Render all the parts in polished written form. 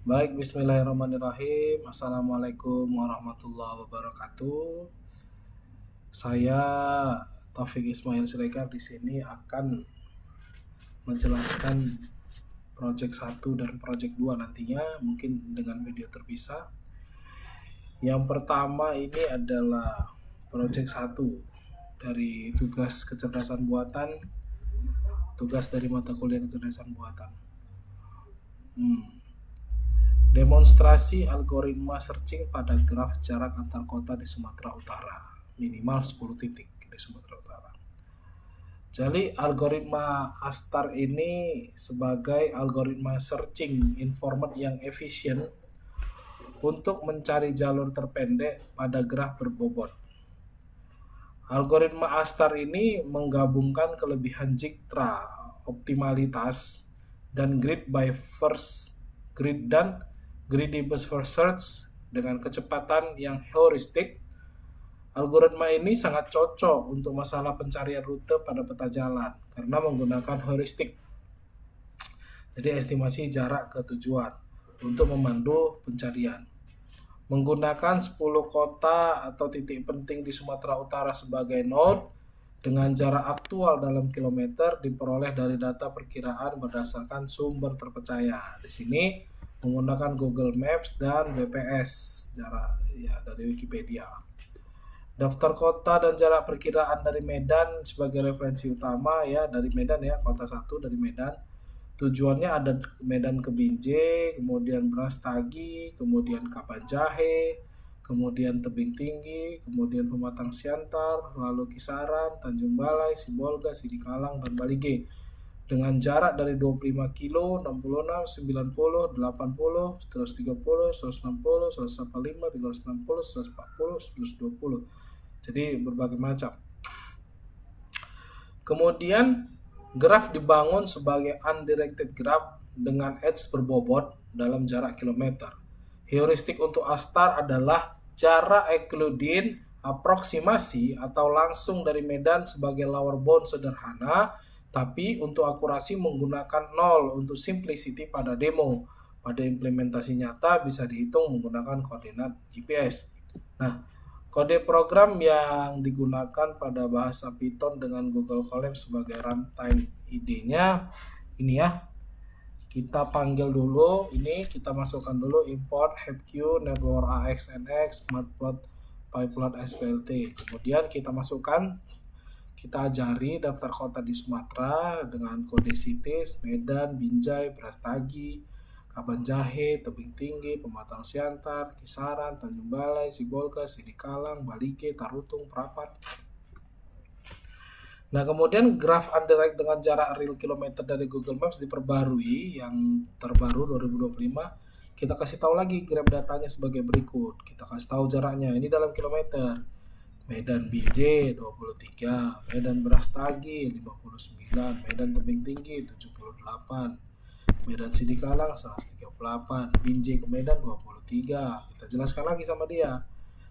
Baik, bismillahirrahmanirrahim. Assalamualaikum warahmatullahi wabarakatuh. Saya Taufik Ismail Siregar di sini akan menjelaskan project 1 dan project 2 nantinya, mungkin dengan video terpisah. Yang pertama ini adalah project 1 dari tugas kecerdasan buatan, tugas dari mata kuliah kecerdasan buatan. Demonstrasi algoritma searching pada graf jarak antar kota di Sumatera Utara, minimal 10 titik di Sumatera Utara. Jadi algoritma ASTAR ini sebagai algoritma searching informat yang efisien untuk mencari jalur terpendek pada graf berbobot. Algoritma ASTAR ini menggabungkan kelebihan Dijktra, optimalitas, dan grid by first grid dan greedy first search dengan kecepatan yang heuristik. Algoritma ini sangat cocok untuk masalah pencarian rute pada peta jalan karena menggunakan heuristik. Jadi estimasi jarak ke tujuan untuk memandu pencarian. Menggunakan 10 kota atau titik penting di Sumatera Utara sebagai node dengan jarak aktual dalam kilometer diperoleh dari data perkiraan berdasarkan sumber terpercaya. Di sini menggunakan Google Maps dan BPS jarak ya dari Wikipedia. Daftar kota dan jarak perkiraan dari Medan sebagai referensi utama ya, dari Medan ya, kota 1 dari Medan. Tujuannya ada Medan ke Binjai, kemudian Brastagi, kemudian Kapanjahe, kemudian Tebing Tinggi, kemudian Pematang Siantar, lalu Kisaran, Tanjung Balai, Sibolga, Sidikalang, dan Balige. Dengan jarak dari 25 kilo, 66, 90, 80, 130, 160, 145, 360, 140, 120. Jadi berbagai macam. Kemudian graf dibangun sebagai undirected graph dengan edge berbobot dalam jarak kilometer. Heuristik untuk ASTAR adalah jarak Euclidean aproksimasi atau langsung dari Medan sebagai lower bound sederhana, tapi untuk akurasi menggunakan 0 untuk simplicity pada demo. Pada implementasi nyata bisa dihitung menggunakan koordinat GPS. Nah, kode program yang digunakan pada bahasa Python dengan Google Colab sebagai runtime ID-nya ini ya. Kita panggil dulu, ini kita masukkan dulu import HepQ, network AXNX, matplot, pyplot, SPLT. Kemudian kita masukkan, kita ajari daftar kota di Sumatera dengan kode CITES, Medan, Binjai, Brastagi, Kabanjahe, Tebing Tinggi, Pematang Siantar, Kisaran, Tanjung Balai, Sibolga, Sidikalang, Balige, Tarutung, Prapat. Nah, kemudian graf undirect dengan jarak real kilometer dari Google Maps diperbarui, yang terbaru 2025. Kita kasih tahu lagi graf datanya sebagai berikut. Kita kasih tahu jaraknya, ini dalam kilometer. Medan Binjai 23, Medan Brastagi 59, Medan Tebing Tinggi 78, Medan Sidikalang 138, Binjai ke Medan 23. Kita jelaskan lagi sama dia.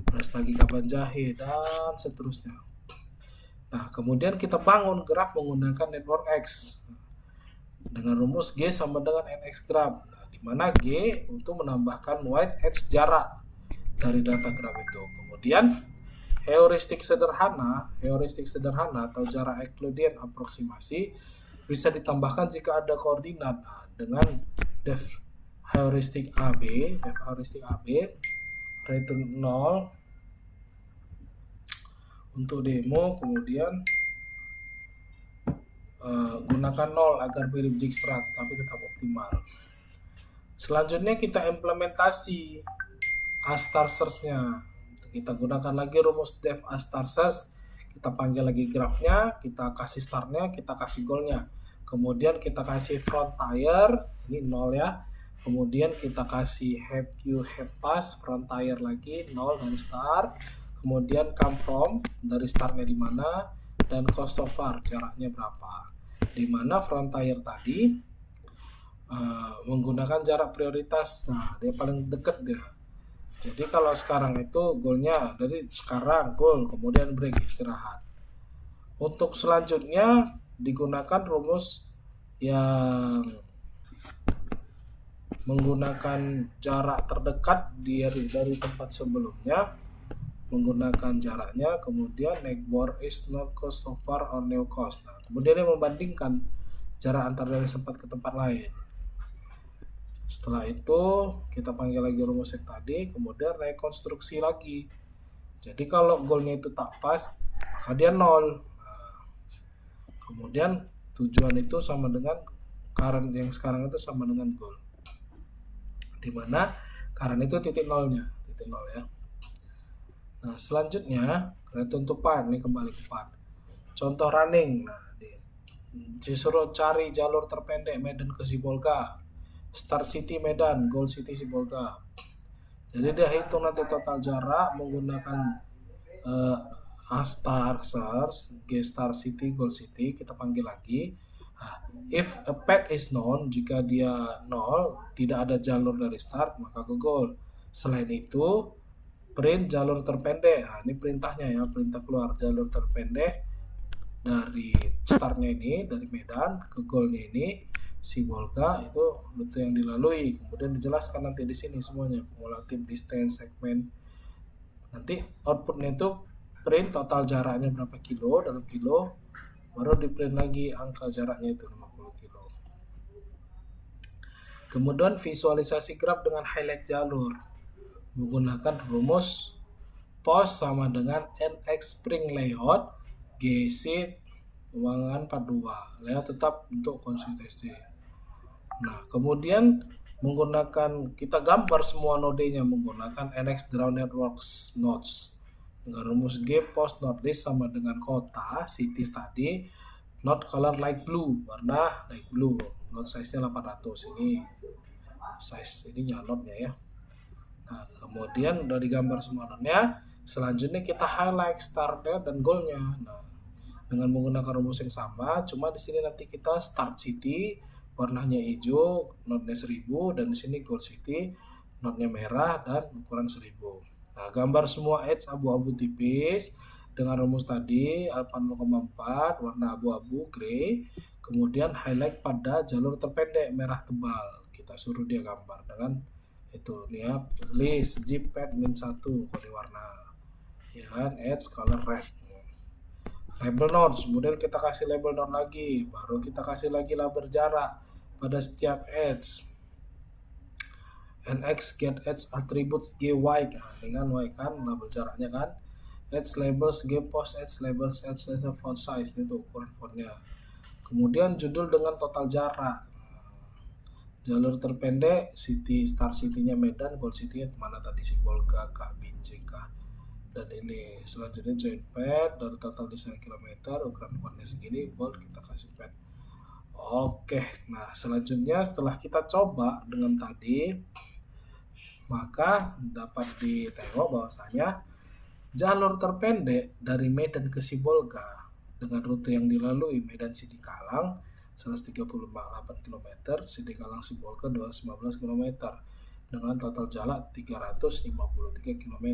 Brastagi Kabanjahe dan seterusnya. Nah, kemudian kita bangun graf menggunakan network X dengan rumus G sama dengan NX graph. Nah, di mana G untuk menambahkan wide edge jarak dari data graf itu. Kemudian heuristik sederhana atau jarak Euclidean aproksimasi bisa ditambahkan jika ada koordinat. Nah, dengan def heuristik AB return 0 untuk demo, kemudian gunakan 0 agar mirip Dijktra tapi tetap optimal. Selanjutnya kita implementasi ASTAR search-nya. Kita gunakan lagi rumus def ASTAR search, kita panggil lagi grafnya, kita kasih startnya, kita kasih goalnya. Kemudian kita kasih frontier, ini 0 ya. Kemudian kita kasih HepQ, HepPass, frontier lagi 0 dari start. Kemudian come from, dari startnya di mana, dan cost so far, jaraknya berapa. Di mana frontier tadi menggunakan jarak prioritas. Nah, dia paling dekat dia. Jadi kalau sekarang itu goalnya, dari sekarang goal, kemudian break, istirahat. Untuk selanjutnya digunakan rumus yang menggunakan jarak terdekat dari tempat sebelumnya, menggunakan jaraknya, kemudian neckbore is not cost so far or no cost. Nah, kemudian dia membandingkan jarak antar dari tempat ke tempat lain. Setelah itu kita panggil lagi rumus yang tadi, kemudian rekonstruksi lagi. Jadi kalau goalnya itu tak pas, maka dia 0. Nah, kemudian tujuan itu sama dengan current yang sekarang itu sama dengan goal, dimana current itu titik nol ya. Nah, selanjutnya return to part, ini kembali ke part. Contoh running. Nah, disuruh cari jalur terpendek Medan ke Sibolga. Start City Medan, Goal City Sibolga. Jadi dia hitung nanti total jarak menggunakan A star source, G star city, Goal City, kita panggil lagi. If a path is known, jika dia 0, tidak ada jalur dari start, maka ke goal. Selain itu, print jalur terpendek. Nah, ini perintahnya ya, perintah keluar jalur terpendek dari startnya ini, dari Medan ke goalnya ini, Sibolga, itu rute yang dilalui. Kemudian dijelaskan nanti di sini semuanya, kumulatif, distance, segmen. Nanti outputnya itu print total jaraknya berapa kilo dalam kilo, baru di print lagi angka jaraknya itu 50 kilo. Kemudian visualisasi graf dengan highlight jalur menggunakan rumus POS sama dengan NX Spring Layout GC Keuangan 42. Layout tetap untuk konsistensi. Nah, kemudian menggunakan, kita gambar semua nodenya menggunakan NX Draw Networks Nodes dengan rumus G post node list sama dengan kota cities tadi, node color light blue, warna light blue, node size-nya 800, ini size ininya node-nya ya. Nah, kemudian udah digambar semua node-nya, selanjutnya kita highlight start-nya dan goal-nya. Nah, dengan menggunakan rumus yang sama, cuma di sini nanti kita start city warnanya hijau, node-nya 1000, dan di sini goal city node-nya merah dan ukuran 1000. Nah, gambar semua edge abu-abu tipis dengan rumus tadi 8,4 warna abu-abu grey, kemudian highlight pada jalur terpendek merah tebal. Kita suruh dia gambar dengan itu nih ya, list zip pad -1 kode warna ya kan, edge color red. Label nodes, kemudian kita kasih label node lagi, baru kita kasih lagi label jarak pada setiap edge. NX get edge attributes GY, nah, dengan Y kan label jaraknya kan, edge labels G post edge labels edge font size, itu ukuran fontnya. Kemudian judul dengan total jarak, jalur terpendek city, start city-nya Medan, goal city-nya mana tadi, Sibolga kah, Binjai kah. Dan ini selanjutnya join pad dari total desain kilometer, ukuran fontnya segini, bold kita kasih pad. Oke, nah selanjutnya setelah kita coba dengan tadi, maka dapat ditengok bahwasanya jalur terpendek dari Medan ke Sibolga dengan rute yang dilalui Medan Sidikalang 138 km, Sidikalang Sibolga 215 km dengan total jarak 353 km.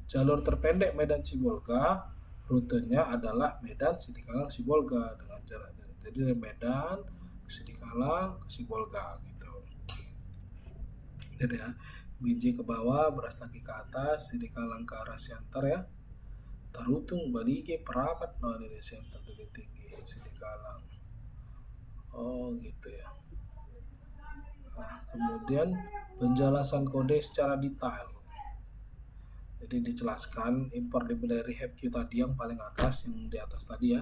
Jalur terpendek Medan Sibolga rutenya adalah Medan Sidikalang Sibolga dengan jarak, jadi dari Medan ke Sidikalang ke Sibolga gitu. Jadi ya, Binjai ke bawah, Beras lagi ke atas, Sidikalang ke arah Siantar ya. Tarutung Balige Perapat, no ini Siantar lebih tinggi Sidikalang. Oh gitu ya. Nah, kemudian penjelasan kode secara detail. Jadi dijelaskan import library HepQ tadi yang paling atas, yang di atas tadi ya,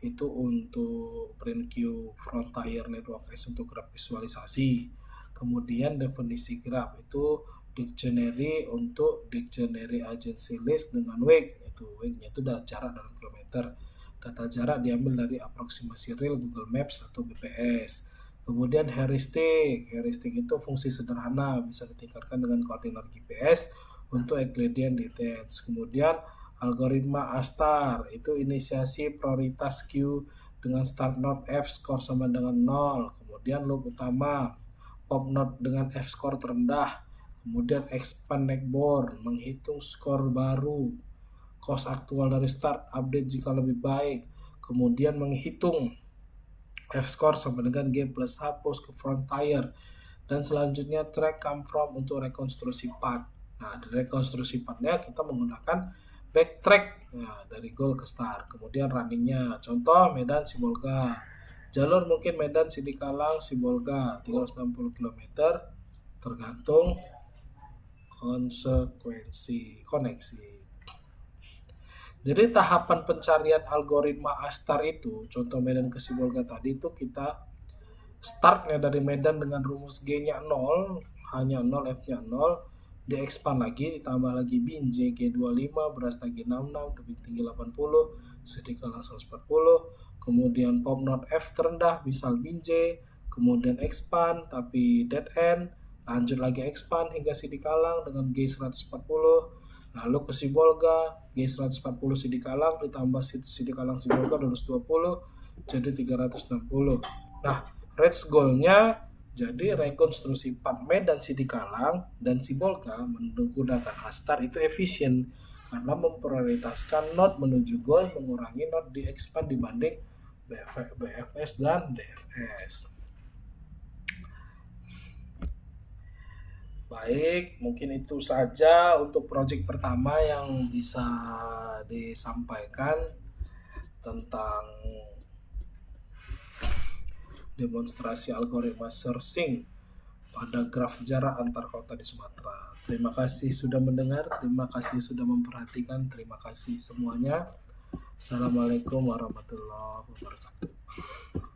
itu untuk print queue frontier network S untuk graph visualisasi. Kemudian definisi graph itu dictionary untuk dictionary agency list dengan weight, itu weightnya itu jarak dalam kilometer. Data jarak diambil dari aproksimasi real Google Maps atau BPS. Kemudian heuristik itu fungsi sederhana bisa ditingkatkan dengan koordinat GPS untuk Euclidean distance. Kemudian algoritma A-star itu inisiasi prioritas queue dengan start node F score sama dengan 0. Kemudian loop utama pop node dengan F score terendah. Kemudian expand neckbore menghitung skor baru, cost aktual dari start, update jika lebih baik. Kemudian menghitung F score sama dengan G plus H post ke frontier. Dan selanjutnya track come from untuk rekonstruksi part. Nah, dari rekonstruksi partnya kita menggunakan backtrack dari goal ke start. Kemudian runningnya, contoh Medan Sibolga. Jalur mungkin Medan Sidikalang Sibolga 360 km tergantung koneksi. Jadi tahapan pencarian algoritma Astar itu, contoh Medan ke Sibolga tadi itu kita startnya dari Medan dengan rumus G-nya 0, hanya 0, F-nya 0, di-expand lagi, ditambah lagi Binjai G25, Brasta G66, tebing tinggi 80, Sidikalang 140, kemudian pop not F terendah, misal Binjai, kemudian expand, tapi dead end, lanjut lagi expand hingga Sidikalang dengan G140, lalu ke Sibolga, G140 Sidikalang, ditambah Sidikalang Sibolga 220, jadi 360. Nah, range goal-nya jadi rekonstruksi part Medan Sidikalang dan Sibolga menggunakan Astar itu efisien karena memprioritaskan node menuju goal, mengurangi node di expand dibanding BFS dan DFS. Baik, mungkin itu saja untuk project pertama yang bisa disampaikan tentang demonstrasi algoritma searching pada graf jarak antar kota di Sumatera. Terima kasih sudah mendengar, terima kasih sudah memperhatikan, terima kasih semuanya. Assalamualaikum warahmatullahi wabarakatuh.